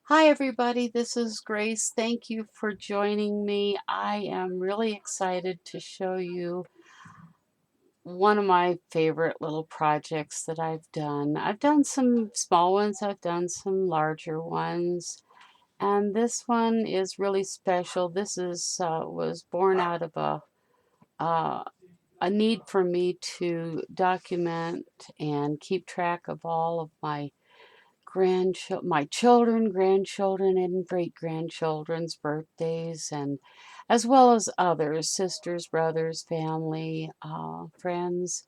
Hi, everybody. This is Grace. Thank you for joining me. I am really excited to show you one of my favorite little projects that I've done. I've done some small ones, I've done some larger ones, and this one is really special. This is was born out of uh, a need for me to document and keep track of all of my children, grandchildren, and great grandchildren's birthdays, and as well as others, sisters, brothers, family, friends.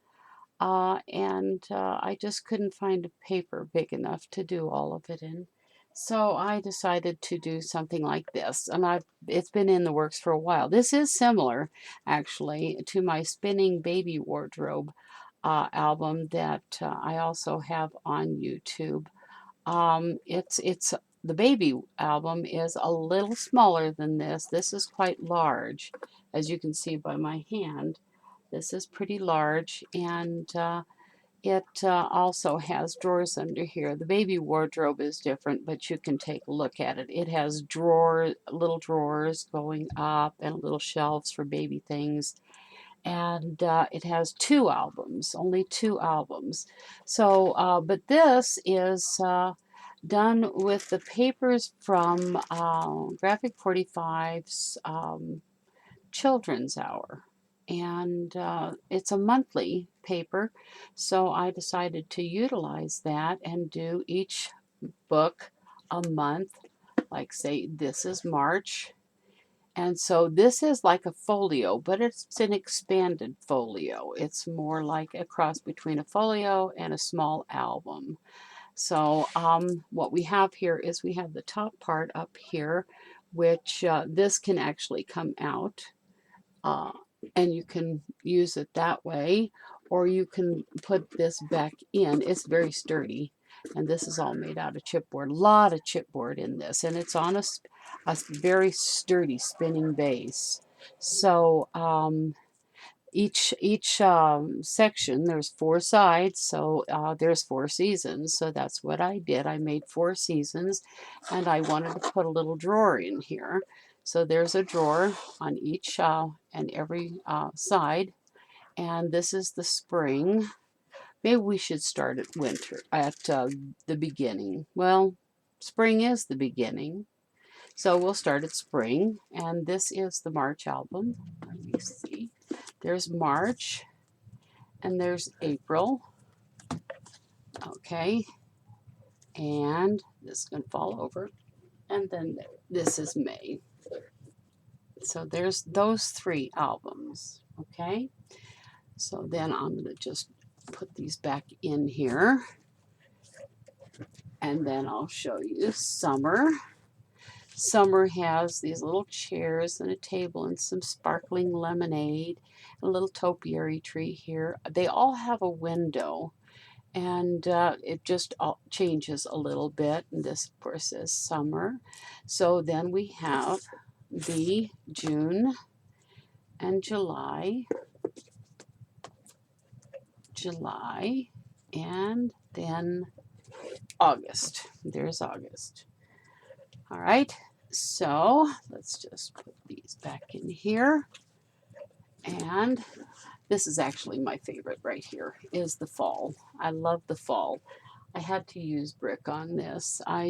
And I just couldn't find a paper big enough to do all of it in. So I decided to do something like this, and it's been in the works for a while. This is similar, actually, to my Spinning Baby Wardrobe album that I also have on YouTube. It's the baby album is a little smaller than this. This is quite large, as you can see by my hand. This is pretty large, and it also has drawers under here. The baby wardrobe is different, but you can take a look at it. It has little drawers going up, and little shelves for baby things. And it has two albums, only two albums. So, but this is done with the papers from Graphic 45's Children's Hour. And it's a monthly paper, so I decided to utilize that and do each book a month. Like, say, this is March. And so this is like a folio, but it's an expanded folio. It's more like a cross between a folio and a small album. So what we have here is we have the top part up here, which this can actually come out, uh, and you can use it that way, or you can put this back in. It's very sturdy, and this is all made out of chipboard. A lot of chipboard in this, and it's on a very sturdy spinning base. So each section, there's four sides, so there's four seasons. So that's what I did. I made four seasons, and I wanted to put a little drawer in here. So there's a drawer on each and every side, and this is the spring. Maybe we should start at winter, at the beginning. Well, spring is the beginning. So we'll start at spring, and this is the March album. Let me see. There's March, and there's April. Okay, and this is going to fall over, and then this is May. So there's those three albums. Okay, so then I'm going to just put these back in here, and then I'll show you summer. Summer has these little chairs and a table and some sparkling lemonade, a little topiary tree here. They all have a window, and it just all changes a little bit. And this, of course, is summer. So then we have the June and July, and then August. There's August. All right, so let's just put these back in here. And this is actually my favorite right here, is the fall. I love the fall. I had to use brick on this. I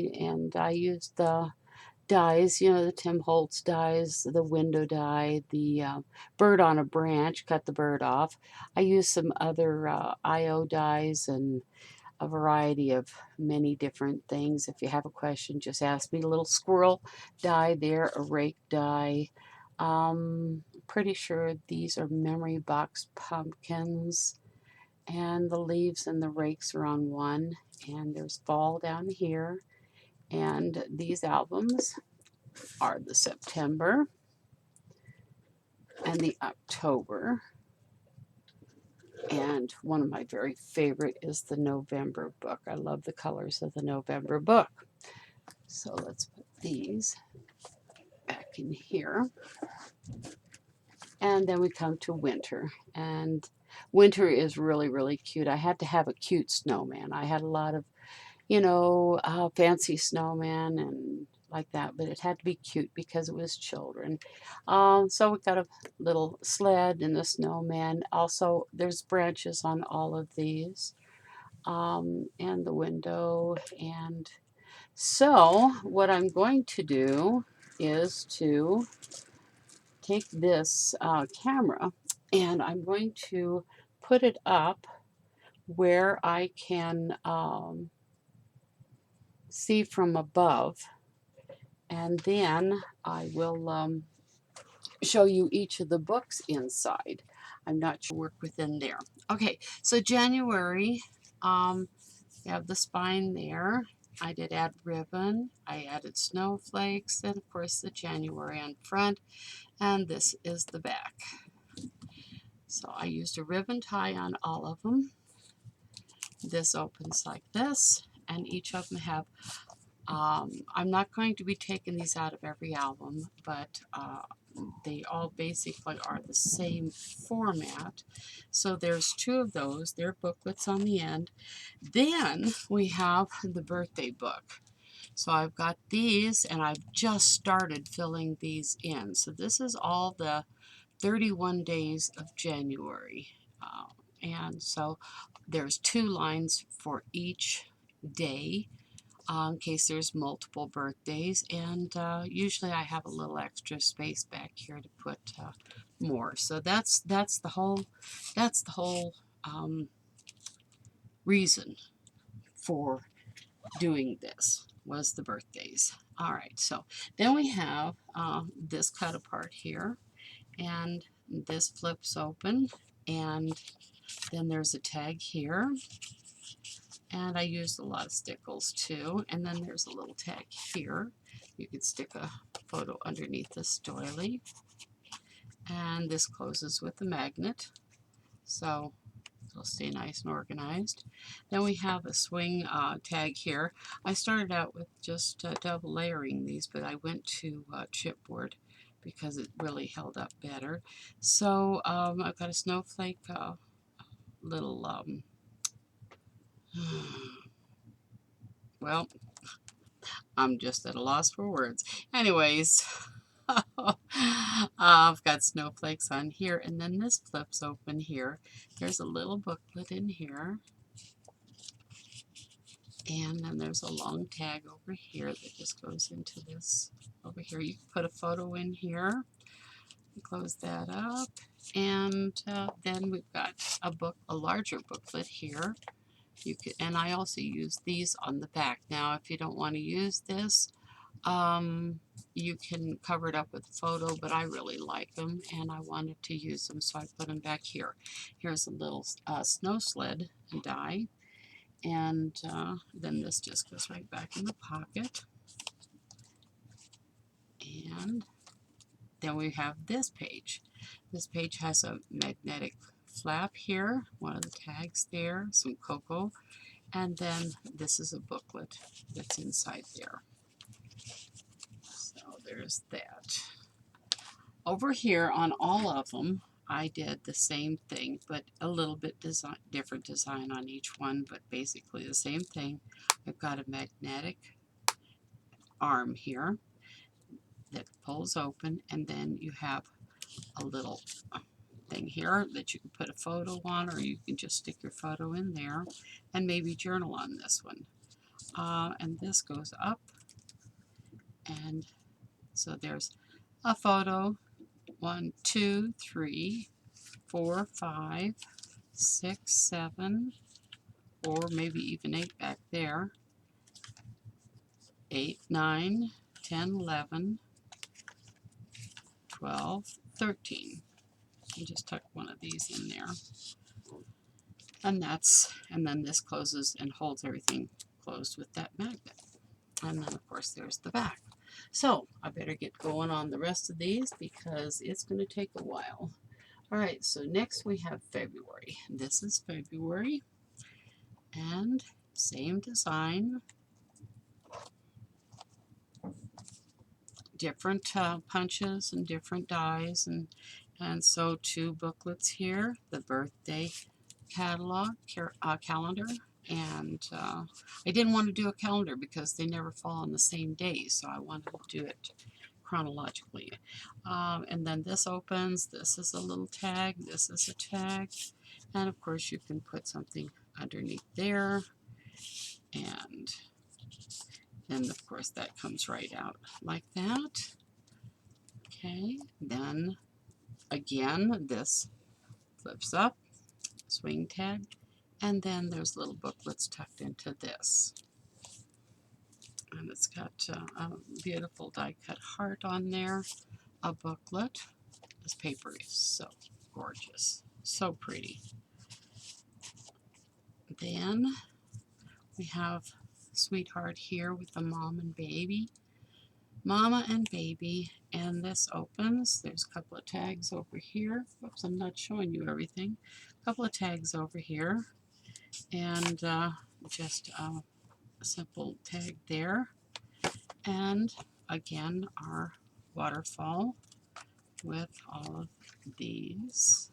used the dies, the Tim Holtz dies, the window die, the bird on a branch, cut the bird off. I used some other IO dies and a variety of many different things. If you have a question, just ask me. A little squirrel die there, a rake die. Pretty sure these are memory box pumpkins, and the leaves and the rakes are on one, and there's fall down here. And these albums are the September and the October. And one of my very favorite is the November book. I love the colors of the November book. So let's put these back in here. And then we come to winter. And winter is really, really cute. I had to have a cute snowman. I had a lot of you know, fancy snowman and like that, but it had to be cute because it was children. So we got a little sled and a snowman. Also, there's branches on all of these, and the window. And so, what I'm going to do is to take this camera and I'm going to put it up where I can see from above, and then I will show you each of the books inside. I'm not sure work within there. Okay, so January, you have the spine there. I did add ribbon. I added snowflakes, and of course the January on front, and this is the back. So I used a ribbon tie on all of them. This opens like this, and each of them have, I'm not going to be taking these out of every album, but they all basically are the same format. So there's two of those. They're booklets on the end. Then we have the birthday book. So I've got these, and I've just started filling these in. So this is all the 31 days of January. And so there's 2 lines for each day, in case there's multiple birthdays, and usually I have a little extra space back here to put more. So that's the whole reason for doing this, was the birthdays. All right, so then we have this cut apart here, and this flips open, and then there's a tag here, and I used a lot of stickles too, and then there's a little tag here. You could stick a photo underneath this doily, and this closes with a magnet, so it'll stay nice and organized. Then we have a swing tag here. I started out with just double layering these, but I went to chipboard because it really held up better. So I've got a snowflake little, well, I'm just at a loss for words. Anyways, I've got snowflakes on here, and then this flips open here. There's a little booklet in here, and then there's a long tag over here that just goes into this over here. You can put a photo in here. Close that up, and then we've got a larger booklet here. You could, and I also use these on the back. Now, if you don't want to use this, you can cover it up with a photo, but I really like them and I wanted to use them, so I put them back here. Here's a little snow sled die, and then this just goes right back in the pocket. And then we have this page. This page has a magnetic flap here, one of the tags there, some cocoa, and then this is a booklet that's inside there. So there's that. Over here on all of them, I did the same thing, but a little bit different design on each one, but basically the same thing. I've got a magnetic arm here that pulls open, and then you have a little thing here that you can put a photo on, or you can just stick your photo in there and maybe journal on this one. And this goes up, and so there's a photo. 1, 2, 3, 4, 5, 6, 7, or maybe even 8 back there. 8, 9, 10, 11, 12, 13. You just tuck one of these in there. And then this closes and holds everything closed with that magnet. And then of course there's the back. So I better get going on the rest of these because it's going to take a while. All right, so next we have February. This is February, and same design, different punches and different dies, and so 2 booklets here, the birthday catalog calendar, And I didn't want to do a calendar because they never fall on the same day, so I wanted to do it chronologically. And then this opens. This is a little tag. This is a tag. And of course you can put something underneath there. And then of course that comes right out like that. Okay, then again this flips up, swing tag, and then there's little booklets tucked into this. And it's got a beautiful die-cut heart on there, a booklet. This paper is so gorgeous, so pretty. Then we have Sweetheart here with the mom and baby. Mama and baby, and this opens. There's a couple of tags over here. Oops, I'm not showing you everything. A couple of tags over here, and just a simple tag there. And again, our waterfall with all of these.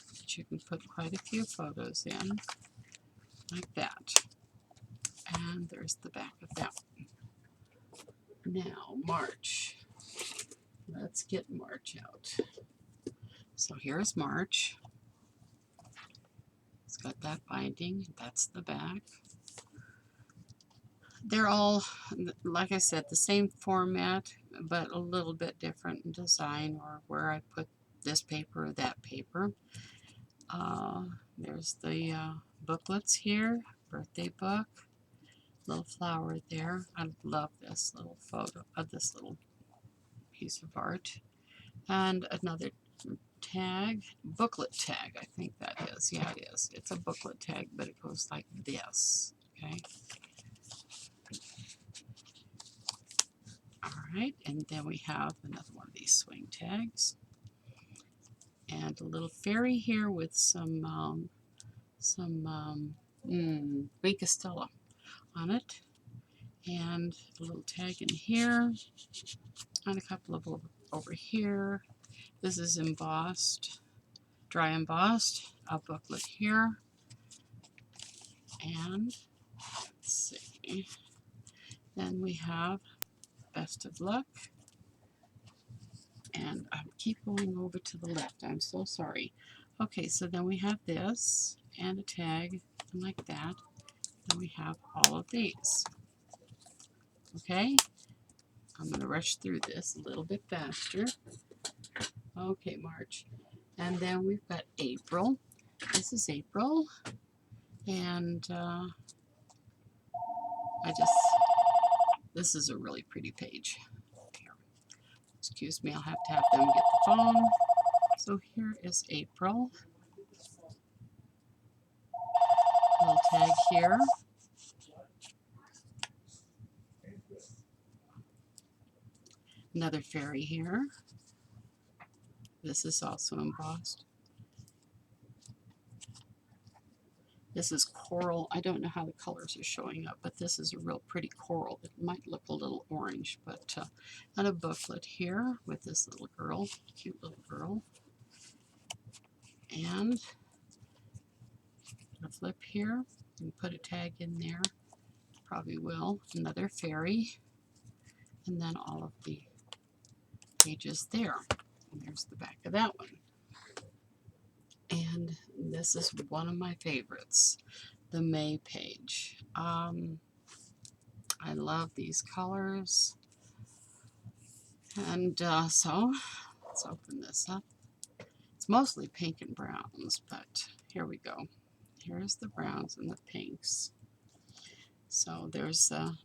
But you can put quite a few photos in, like that. And there's the back of that one. Now, March. Let's get March out. So here's March. It's got that binding. That's the back. They're all, like I said, the same format, but a little bit different in design, or where I put this paper or that paper. There's the booklets here, birthday book, little flower there. I love this little photo of this little piece of art. And another tag, booklet tag, I think that is. Yeah, it is. It's a booklet tag, but it goes like this. Okay. All right, and then we have another one of these swing tags, and a little fairy here with some Wink Estella on it, and a little tag in here, and a couple of over here. This is embossed, dry embossed, a booklet here, and let's see, then we have Best of Luck, and I keep going over to the left, I'm so sorry. Okay, so then we have this, and a tag, and like that. Then we have all of these. Okay, I'm going to rush through this a little bit faster. Okay, March. And then we've got April. This is April. And this is a really pretty page. Here. Excuse me, I'll have to have them get the phone. So here is April. Little tag here. Another fairy here. This is also embossed. This is coral. I don't know how the colors are showing up, but this is a real pretty coral. It might look a little orange, but and a booklet here with this little girl, cute little girl. And a flip here. You can put a tag in there. Probably will. Another fairy. And then all of the pages there. And there's the back of that one. And this is one of my favorites, the May page. I love these colors. And so let's open this up. It's mostly pink and browns, but here we go. Here's the browns and the pinks. So there's the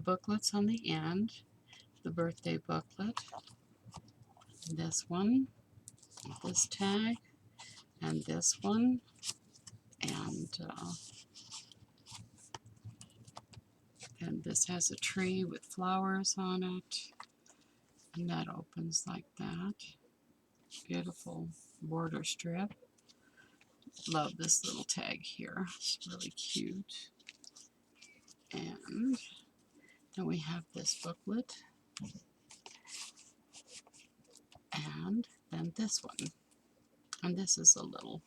booklets on the end, the birthday booklet, this one, this tag, and this one, and this has a tree with flowers on it, and that opens like that. Beautiful border strip. Love this little tag here. It's really cute. And then we have this booklet. And then this one. And this is a little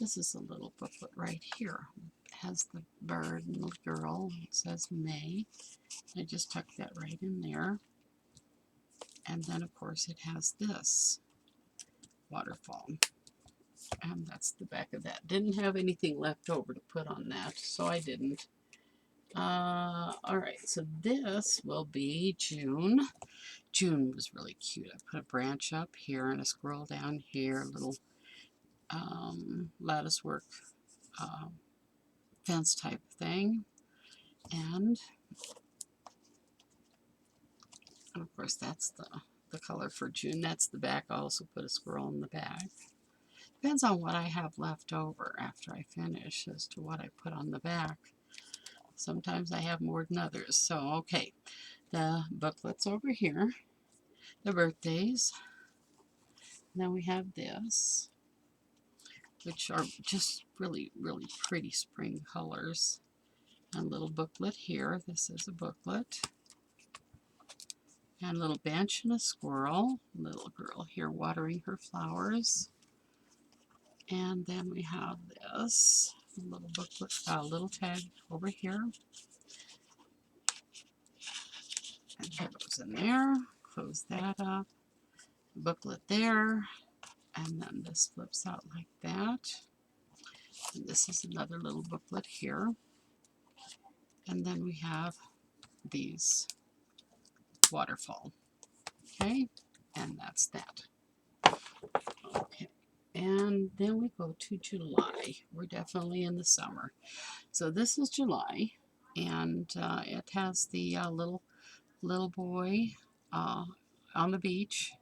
This is a little booklet right here. It has the bird and the girl. It says May. I just tucked that right in there. And then, of course, it has this waterfall. And that's the back of that. Didn't have anything left over to put on that, so I didn't. Alright, so this will be June. June was really cute. I put a branch up here and a squirrel down here, a little lattice work fence type thing. And of course, that's the color for June. That's the back. I also put a squirrel in the back. Depends on what I have left over after I finish as to what I put on the back. Sometimes I have more than others. So, okay, the booklets over here, the birthdays. Then we have this, which are just really, really pretty spring colors. And a little booklet here. This is a booklet. And a little bench and a squirrel. Little girl here watering her flowers. And then we have this little booklet, little tag over here. And that goes in there. Close that up. Booklet there. And then this flips out like that. And this is another little booklet here. And then we have these waterfall. Okay, and that's that. Okay, and then we go to July. We're definitely in the summer. So this is July, and it has the little boy on the beach,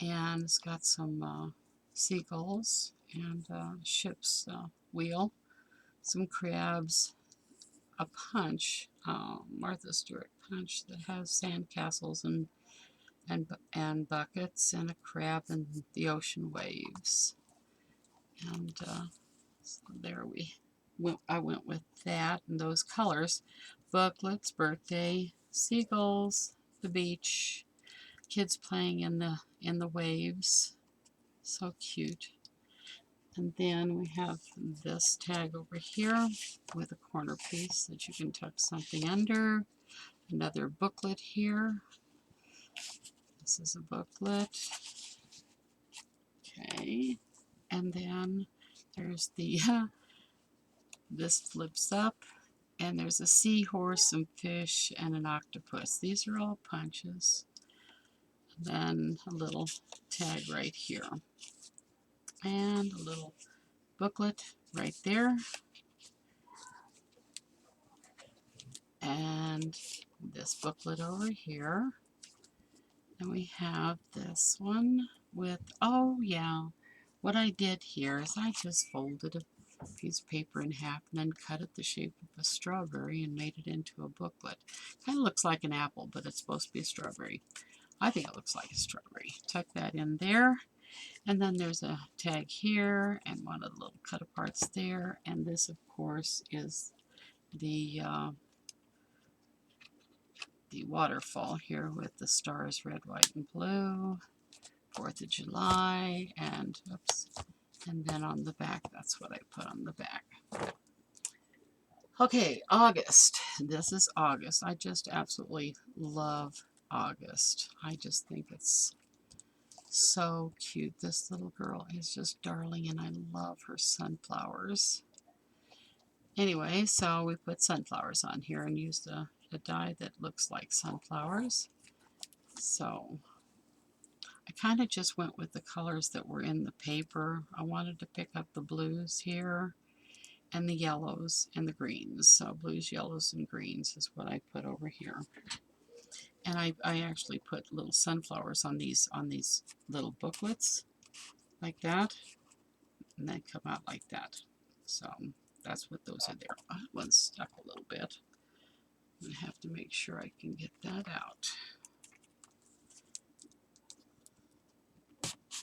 and it's got some seagulls and ship's wheel, some crabs, a punch, Martha Stewart punch that has sand castles and buckets and a crab and the ocean waves. And so there I went with that and those colors. Booklets, birthday, seagulls, the beach, kids playing in the waves. So cute. And then we have this tag over here with a corner piece that you can tuck something under. Another booklet here. This is a booklet. Okay. And then there's the, this flips up, and there's a seahorse, some fish, and an octopus. These are all punches. And then a little tag right here. And a little booklet right there. And this booklet over here. And we have this one with, oh yeah, what I did here is I just folded a piece of paper in half and then cut it the shape of a strawberry and made it into a booklet. Kind of looks like an apple, but it's supposed to be a strawberry. I think it looks like a strawberry. Tuck that in there. And then there's a tag here and one of the little cut aparts there. And this, of course, is the waterfall here with the stars red, white, and blue. 4th of July, and oops, and then on the back, that's what I put on the back. Okay, August. This is August. I just absolutely love August. I just think it's so cute. This little girl is just darling, and I love her sunflowers. Anyway, so we put sunflowers on here and used a die that looks like sunflowers. So I kind of just went with the colors that were in the paper. I wanted to pick up the blues here and the yellows and the greens. So blues, yellows, and greens is what I put over here. And I actually put little sunflowers on these little booklets like that, and they come out like that. So that's what those are there. That one's stuck a little bit. I'm going to have to make sure I can get that out.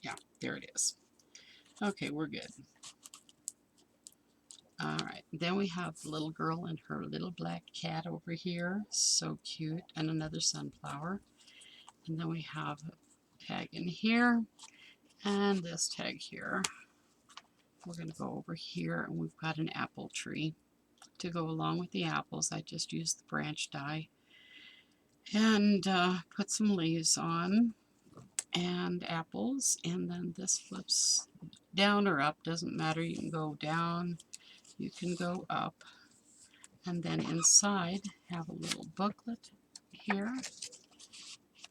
Yeah, there it is. Okay, we're good. Alright, then we have the little girl and her little black cat over here. So cute. And another sunflower. And then we have a tag in here. And this tag here. we're going to go over here, and we've got an apple tree. To go along with the apples, I just used the branch die and put some leaves on and apples, and then this flips down or up, doesn't matter. You can go down, you can go up, and then inside have a little booklet here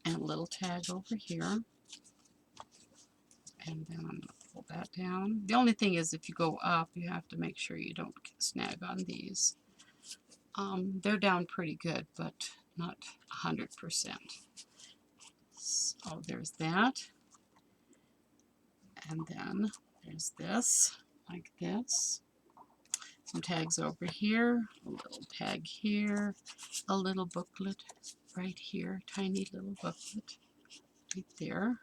and a little tag over here, and then I'm going to pull that down. The only thing is, if you go up, you have to make sure you don't snag on these. They're down pretty good, but not 100%. So there's that, and then there's this, like this. Some tags over here, a little tag here, a little booklet right here, tiny little booklet right there.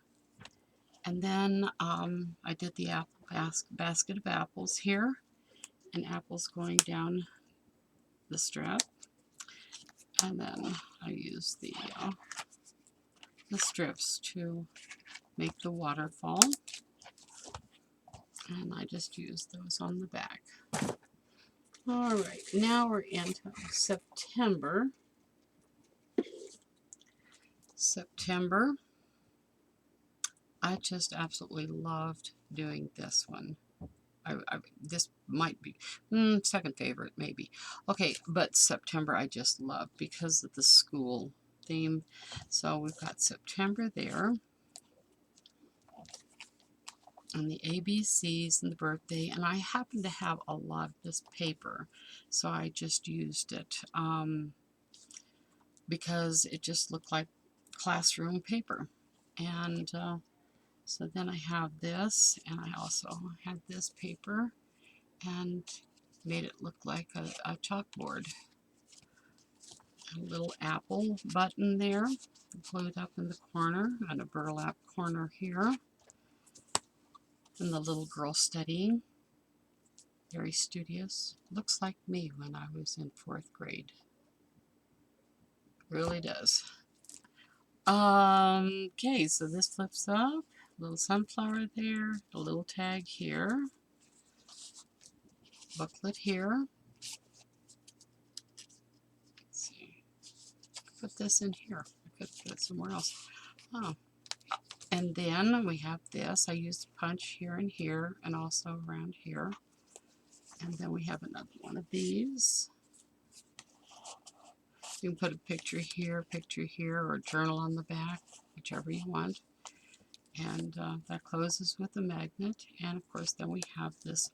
And then I did the apple basket of apples here, and apples going down the strap. And then I use the strips to make the waterfall, and I just use those on the back. All right, now we're into September. I just absolutely loved doing this one. This might be second favorite, maybe. Okay, but September I just love because of the school theme. So we've got September there, and the ABCs and the birthday, and I happen to have a lot of this paper, so I just used it because it just looked like classroom paper. And so then I have this, and I also had this paper and made it look like a chalkboard. A little apple button there, glued up in the corner, and a burlap corner here. And the little girl studying, very studious. Looks like me when I was in 4th grade. Really does. Okay, so this flips up. A little sunflower there, a little tag here, booklet here. Let's see. Put this in here. I could put it somewhere else. Oh. And then we have this. I used punch here and here, and also around here. And then we have another one of these. You can put a picture here, or a journal on the back, whichever you want. And that closes with a magnet. And of course, then we have this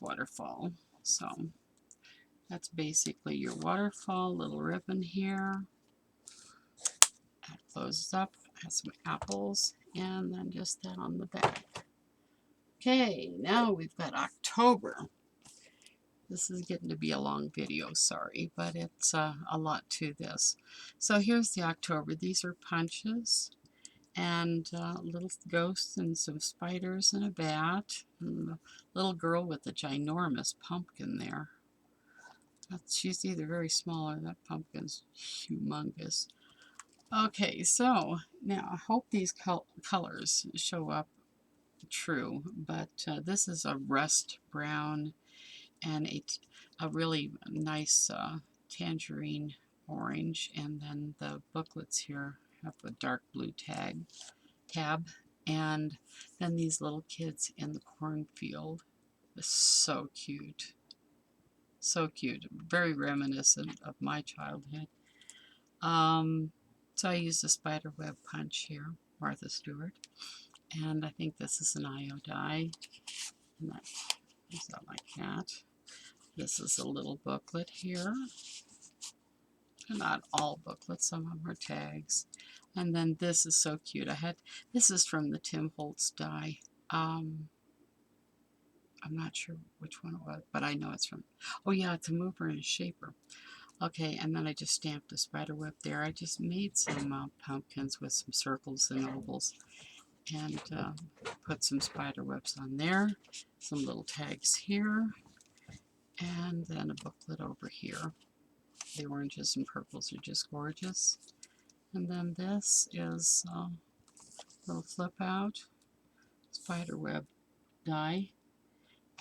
waterfall. So that's basically your waterfall. Little ribbon here. That closes up. Has some apples, and then just that on the back. Okay, now we've got October. This is getting to be a long video, sorry, but it's a lot to this. So here's the October. These are punches, and little ghosts and some spiders and a bat, and a little girl with a ginormous pumpkin there. She's either very small or that pumpkin's humongous. Okay, so now I hope these colors show up true, but this is a rust brown and a really nice tangerine orange, and then the booklets here have a dark blue tab, and then these little kids in the cornfield. It's so cute. So cute. Very reminiscent of my childhood. So I used a spider web punch here, Martha Stewart, and I think this is an IO die, and that comes out like that. This is a little booklet here. Not all booklets, some of them are tags. And then this is so cute. This is from the Tim Holtz die. I'm not sure which one it was, but I know it's from, oh yeah, it's a mover and a shaper. Okay, and then I just stamped a spider web there. I just made some pumpkins with some circles and ovals, and put some spider webs on there, some little tags here, and then a booklet over here. The oranges and purples are just gorgeous. And then this is a little flip out spider web die,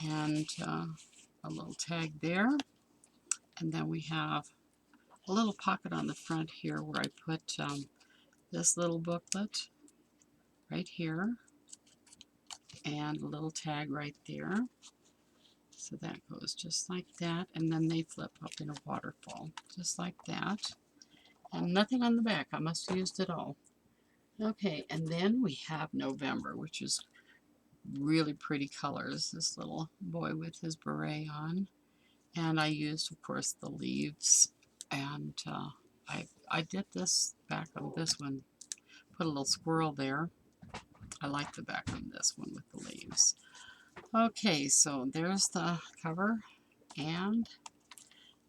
and a little tag there. And then we have a little pocket on the front here where I put this little booklet right here and a little tag right there. So that goes just like that, and then they flip up in a waterfall, just like that. And nothing on the back. I must have used it all. Okay, and then we have November, which is really pretty colors. This little boy with his beret on. And I used, of course, the leaves. And I did this back on this one. Put a little squirrel there. I like the back on this one with the leaves. Okay, so there's the cover. And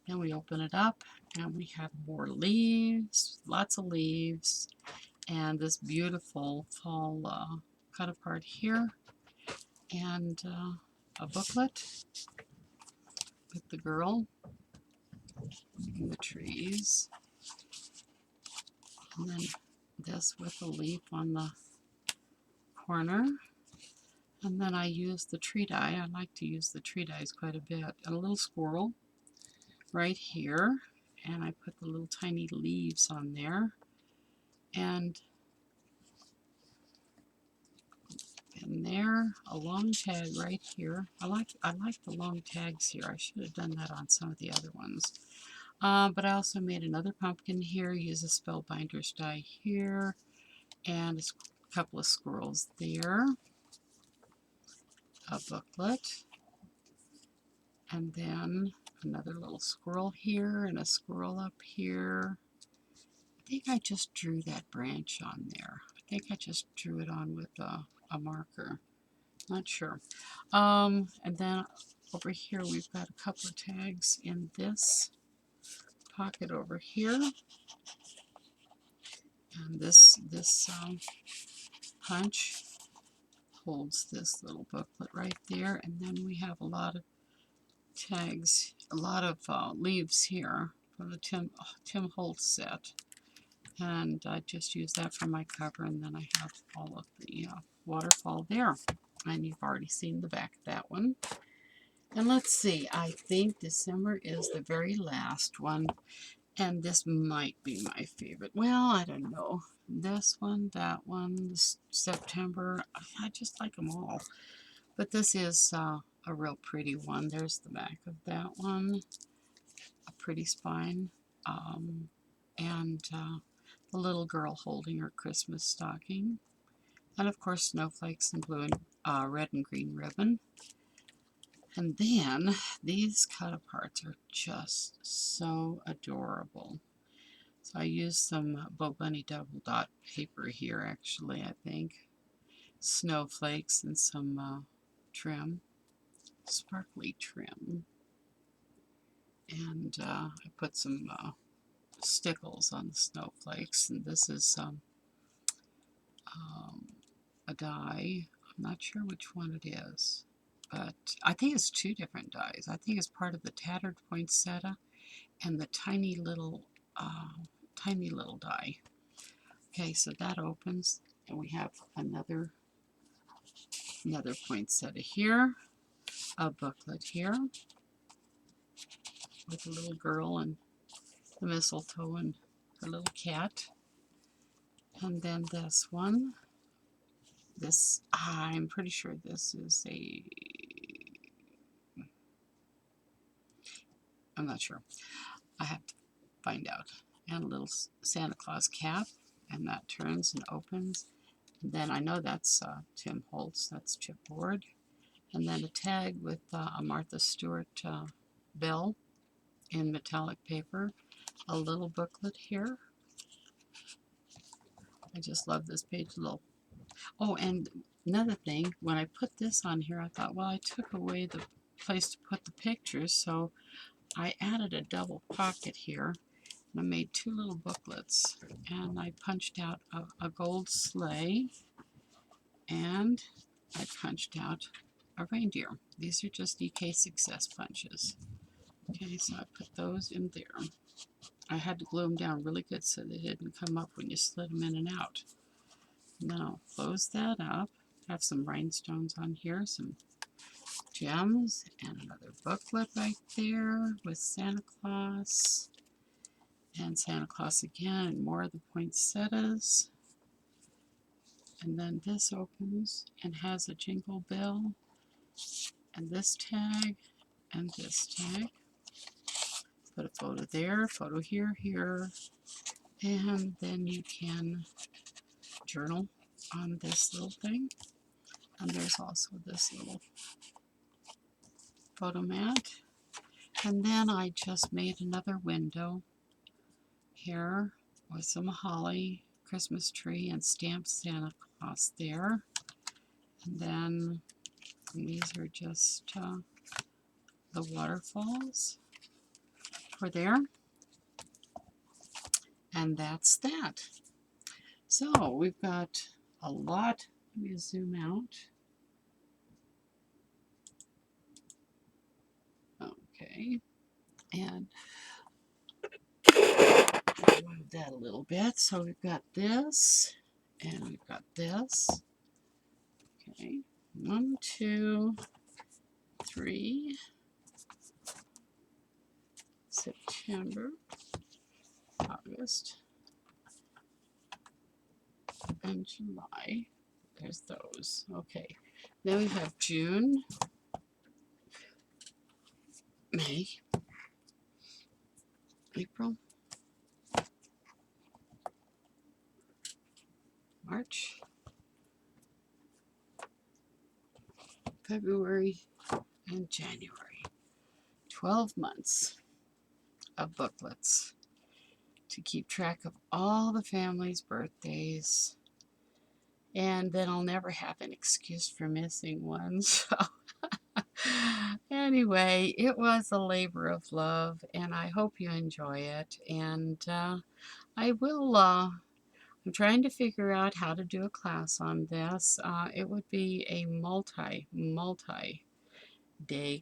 then we open it up and we have more leaves, lots of leaves, and this beautiful fall cut apart here, and a booklet with the girl and the trees, and then this with a leaf on the corner. And then I use the tree die. I like to use the tree dies quite a bit. And a little squirrel right here, and I put the little tiny leaves on there, and there, a long tag right here. I like the long tags here. I should have done that on some of the other ones. But I also made another pumpkin here. Use a Spellbinders die here, and a couple of squirrels there. A booklet, and then another little squirrel here, and a squirrel up here. I think I just drew that branch on there. I think I just drew it on with a marker. Not sure. And then over here we've got a couple of tags in this pocket over here. And this punch holds this little booklet right there. And then we have a lot of tags, a lot of leaves here from the Tim Holtz set. And I just use that for my cover, and then I have all of the waterfall there. And you've already seen the back of that one. And let's see, I think December is the very last one, and this might be my favorite. Well, I don't know. This one, that one, September, I just like them all. But this is a real pretty one. There's the back of that one, a pretty spine, and the little girl holding her Christmas stocking. And of course, snowflakes and blue and red and green ribbon. And then these cut aparts are just so adorable. So I used some Bo Bunny double dot paper here, actually, I think. Snowflakes and some trim, sparkly trim. And I put some stickles on the snowflakes. And this is a die. I'm not sure which one it is, but I think it's two different dies. I think it's part of the tattered poinsettia and the tiny little die. Okay, so that opens, and we have another poinsettia here, a booklet here with a little girl and the mistletoe and her little cat, and then this one. This, I'm pretty sure this is I'm not sure. I have to find out. And a little Santa Claus cap, and that turns and opens. And then I know that's Tim Holtz, that's chipboard. And then a tag with a Martha Stewart bell in metallic paper. A little booklet here. I just love this page. Oh, and another thing, when I put this on here, I thought, well, I took away the place to put the pictures, so I added a double pocket here. And I made two little booklets, and I punched out a gold sleigh, and I punched out a reindeer. These are just EK Success punches. Okay, so I put those in there. I had to glue them down really good so they didn't come up when you slid them in and out. And then I'll close that up. I have some rhinestones on here, some gems, and another booklet right there with Santa Claus. And Santa Claus again, and more of the poinsettias. And then this opens and has a jingle bell, and this tag, and this tag. Put a photo there, photo here, here, and then you can journal on this little thing. And there's also this little photo mat. And then I just made another window here with some holly, Christmas tree, and stamped Santa Claus there. And then these are just the waterfalls for there. And that's that. So we've got a lot. Let me zoom out. Okay. And move that a little bit. So we've got this, and we've got this. Okay. 1, 2, 3. September, August, and July. There's those. Okay. Then we have June, May, April, March, February, and January. 12 months of booklets to keep track of all the family's birthdays. And then I'll never have an excuse for missing one. So anyway, it was a labor of love, and I hope you enjoy it. And I will, I'm trying to figure out how to do a class on this. It would be a multi-day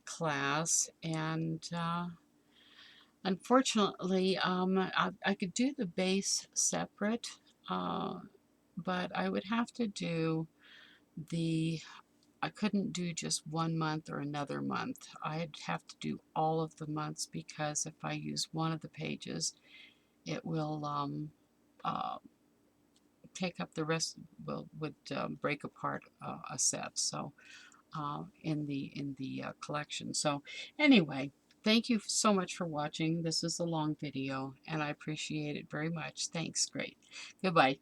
class, and unfortunately, I could do the base separate, but I would have to do I couldn't do just 1 month or another month. I'd have to do all of the months, because if I use one of the pages, it will take up the rest, would break apart a set. So in the collection. So anyway, thank you so much for watching. This is a long video, and I appreciate it very much. Thanks. Great. Goodbye.